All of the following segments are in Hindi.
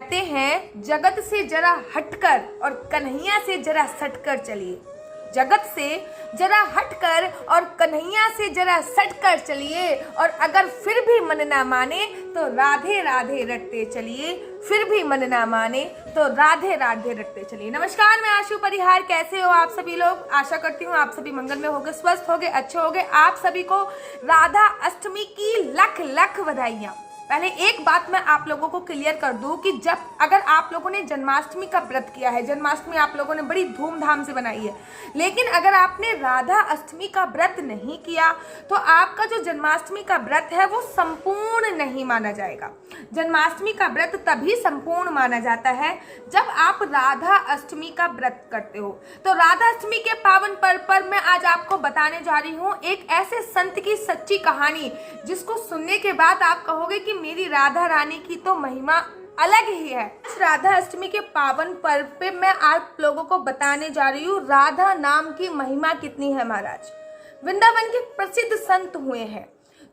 कहते हैं जगत से जरा हटकर और कन्हैया से जरा सटकर चलिए। जगत से जरा हटकर और कन्हैया से जरा सटकर चलिए, और अगर फिर भी मन ना माने तो राधे राधे रटते चलिए। फिर भी मन ना माने तो राधे राधे रटते चलिए। नमस्कार, मैं आशु परिहार। कैसे हो आप सभी लोग? आशा करती हूँ आप सभी मंगल में होगे, स्वस्थ होगे, अच्छे होगे। आप सभी को राधा अष्टमी की लख लख बधाइयाँ। पहले एक बात मैं आप लोगों को क्लियर कर दूं कि अगर आप लोगों ने जन्माष्टमी का व्रत किया है, जन्माष्टमी आप लोगों ने बड़ी धूमधाम से बनाई है, लेकिन अगर आपने राधा अष्टमी का व्रत नहीं किया तो आपका जो जन्माष्टमी का व्रत है वो संपूर्ण नहीं माना जाएगा। जन्माष्टमी का व्रत तभी संपूर्ण माना जाता है जब आप राधा अष्टमी का व्रत करते हो। तो राधा अष्टमी के पावन पर्व पर मैं आज आपको बताने जा रही हूँ एक ऐसे संत की सच्ची कहानी, जिसको सुनने के बाद आप कहोगे कि मेरी राधा रानी की तो महिमा अलग ही है। इस राधा अष्टमी के पावन पर्व पे मैं आप लोगों को बताने जा रही हूँ राधा नाम की महिमा कितनी है। महाराज वृंदावन के प्रसिद्ध संत हुए हैं,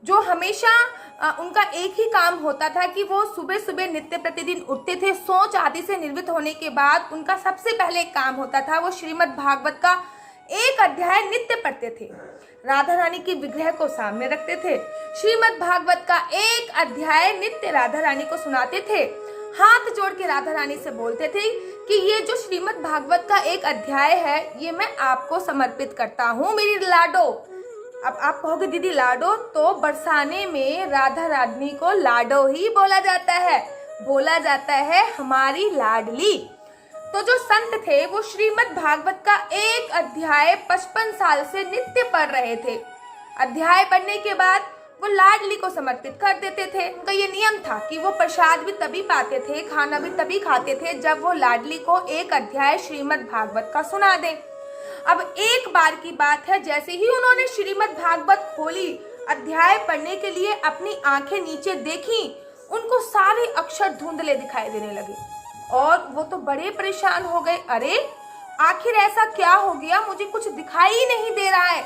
जो हमेशा उनका एक ही काम होता था कि वो सुबह सुबह नित्य प्रतिदिन उठते थे। सोच आदि से निर्वित होने के बाद उनका सबसे पहले काम होता था वो श्रीमद् भागवत का एक अध्याय नित्य पढ़ते थे। राधा रानी की विग्रह को सामने रखते थे, श्रीमद् भागवत का एक अध्याय नित्य राधा रानी को सुनाते थे। हाथ जोड़ के राधा रानी से बोलते थे कि ये जो श्रीमद् भागवत का एक अध्याय है ये मैं आपको समर्पित करता हूँ, मेरी लाडो। अब आप कहोगे दीदी लाडो, तो बरसाने में राधा रानी को लाडो ही बोला जाता है, बोला जाता है हमारी लाडली। तो जो संत थे वो श्रीमद् भागवत का एक अध्याय 55 साल से नित्य पढ़ रहे थे। अध्याय पढ़ने के बाद वो लाडली को समर्पित कर देते थे। उनका ये नियम था कि वो प्रसाद भी तभी पाते थे, खाना भी तभी खाते थे जब वो लाडली को एक अध्याय श्रीमद् भागवत का सुना दें। अब एक बार की बात है, जैसे ही उन्होंने श्रीमद् भागवत खोली, अध्याय पढ़ने के लिए अपनी आंखें नीचे देखी, उनको सारे अक्षर धुंधले दिखाई देने लगे और वो तो बड़े परेशान हो गए। अरे आखिर ऐसा क्या हो गया, मुझे कुछ दिखाई ही नहीं दे रहा है।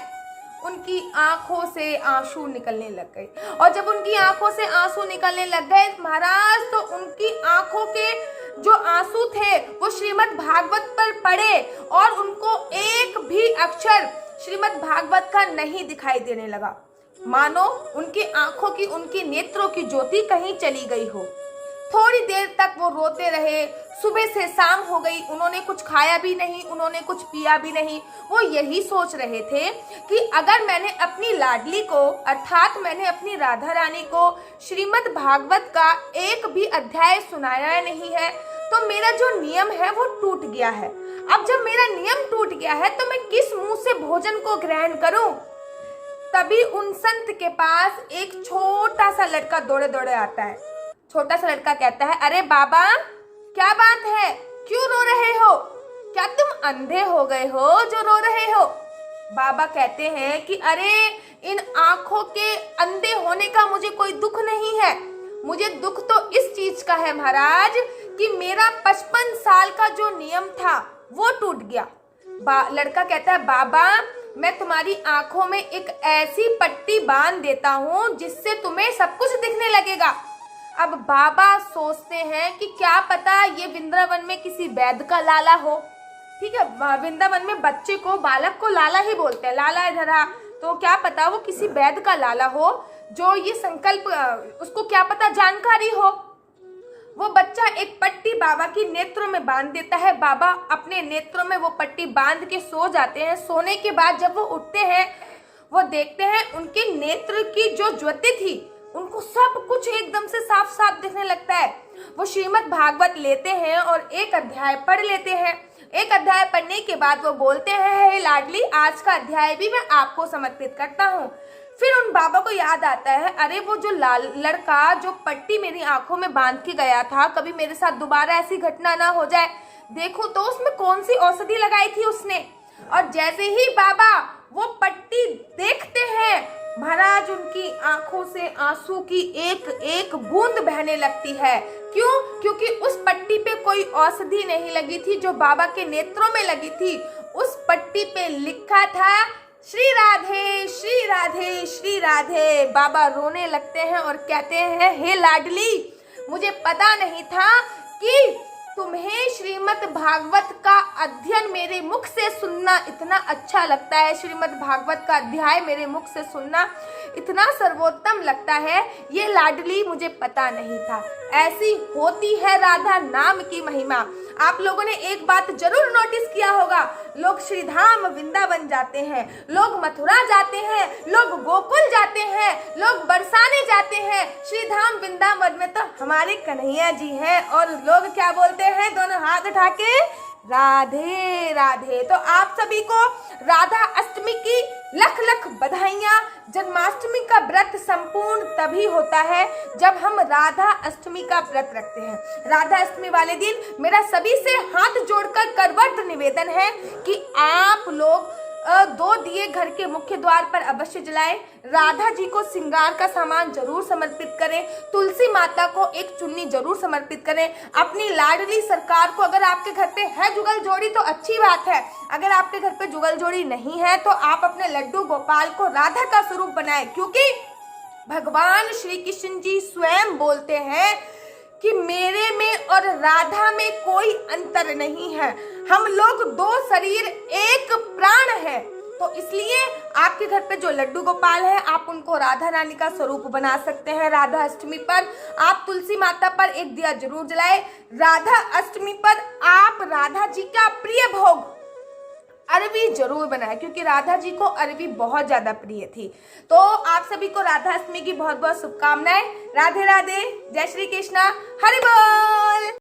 उनकी आंखों से आंसू निकलने लग गए, और जब उनकी आंखों से आंसू निकलने लग गए महाराज, तो उनकी आंखों के जो आंसू थे वो श्रीमद् भागवत पर पड़े और उनको एक भी अक्षर श्रीमद् भागवत का नहीं दिखाई देने लगा। मानो उनकी आंखों की, उनकी नेत्रों की ज्योति कहीं चली गई हो। थोड़ी देर तक वो रोते रहे। सुबह से शाम हो गई, उन्होंने कुछ खाया भी नहीं, उन्होंने कुछ पिया भी नहीं। वो यही सोच रहे थे कि अगर मैंने अपनी लाडली को, अर्थात मैंने अपनी राधा रानी को श्रीमद् भागवत का एक भी अध्याय सुनाया नहीं है तो मेरा जो नियम है वो टूट गया है। अब जब मेरा नियम टूट गया है तो मैं किस मुंह से भोजन को ग्रहण करूं? तभी उन संत के पास एक छोटा सा लड़का दौड़े दौड़े आता है। छोटा सा लड़का कहता है, अरे बाबा क्या बात है, क्यों रो रहे हो? क्या तुम अंधे हो गए हो जो रो रहे हो? बाबा कहते हैं कि अरे इन आंखों के अंधे होने का मुझे कोई दुख नहीं है, मुझे दुख तो इस चीज का है महाराज कि मेरा 55 साल का जो नियम था वो टूट गया। लड़का कहता है, बाबा मैं तुम्हारी आंखों में एक ऐसी पट्टी बांध देता हूँ जिससे तुम्हें सब कुछ दिखने लगेगा। अब बाबा सोचते हैं कि क्या पता ये वृंदावन में किसी वैद्य का लाला हो। ठीक है, वृंदावन में बच्चे को, बालक को लाला ही बोलते हैं, लाला इधर आ। तो क्या पता वो किसी वैद्य का लाला हो जो ये संकल्प, उसको क्या पता जानकारी हो। वो बच्चा एक पट्टी बाबा की नेत्रों में बांध देता है। बाबा अपने नेत्रों में वो पट्टी बांध के सो जाते हैं। सोने के बाद जब वो उठते हैं, वो देखते हैं उनके नेत्र की जो ज्योति थी उनको सब कुछ एकदम से साफ साफ दिखने लगता है। वो श्रीमद् भागवत लेते हैं और एक अध्याय पढ़ लेते हैं। एक अध्याय पढ़ने के बाद वो बोलते हैं, हे लाडली आज का अध्याय भी मैं आपको समर्पित करता हूँ। फिर उन बाबा को याद आता है, अरे वो जो लड़का जो पट्टी मेरी आंखों में बांध के गया था, कभी मेरे साथ दोबारा ऐसी घटना ना हो जाए। देखो तो उसमें कौन सी औषधि लगाई थी उसने। और जैसे ही बाबा वो पट्टी देखते हैं महाराज, उनकी आंखों से आंसू की एक एक बूंद बहने लगती है। क्यों? क्योंकि उस पट्टी पे कोई औषधि नहीं लगी थी जो बाबा के नेत्रों में लगी थी। उस पट्टी पे लिखा था श्री राधे श्री राधे श्री राधे। बाबा रोने लगते हैं और कहते हैं, हे लाडली मुझे पता नहीं था कि श्रीमद् भागवत का अध्ययन मेरे मुख से सुनना इतना अच्छा लगता है, श्रीमद् भागवत का अध्याय मेरे मुख से सुनना इतना सर्वोत्तम लगता है, ये लाडली मुझे पता नहीं था। ऐसी होती है राधा नाम की महिमा। आप लोगों ने एक बात जरूर नोटिस किया होगा, लोग श्रीधाम वृंदावन जाते हैं, लोग मथुरा जाते हैं, लोग गोकुल जाते हैं, लोग बरसाने जाते हैं, श्रीधाम वृंदावन में तो हमारे कन्हैया जी हैं, और लोग क्या बोलते हैं दोनों हाथ उठा के, राधे राधे। तो आप सभी को राधा अष्टमी की लख लख बधाइयाँ। जन्माष्टमी का व्रत संपूर्ण तभी होता है जब हम राधा अष्टमी का व्रत रखते हैं। राधा अष्टमी वाले दिन मेरा सभी से हाथ जोड़कर करवट निवेदन है कि आप लोग 2 दिए घर के मुख्य द्वार पर अवश्य जलाएं, राधा जी को श्रृंगार का सामान जरूर समर्पित करें, तुलसी माता को एक चुन्नी जरूर समर्पित करें, अपनी लाडली सरकार को, अगर आपके घर पे है जुगल जोड़ी तो अच्छी बात है, अगर आपके घर पे जुगल जोड़ी नहीं है तो आप अपने लड्डू गोपाल को राधा का स्वरूप बनाएं, क्योंकि भगवान श्री कृष्ण जी स्वयं बोलते हैं कि मेरे में और राधा में कोई अंतर नहीं है, हम लोग 2 शरीर एक प्राण है। तो इसलिए आपके घर पे जो लड्डू गोपाल है आप उनको राधा रानी का स्वरूप बना सकते हैं। राधा अष्टमी पर आप तुलसी माता पर एक दिया जरूर जलाएं। राधा अष्टमी पर आप राधा जी का प्रिय भोग अरबी जरूर बनाए, क्योंकि राधा जी को अरबी बहुत ज्यादा प्रिय थी। तो आप सभी को राधा अष्टमी की बहुत बहुत शुभकामनाएं। राधे राधे, जय श्री कृष्णा, हरि बोल।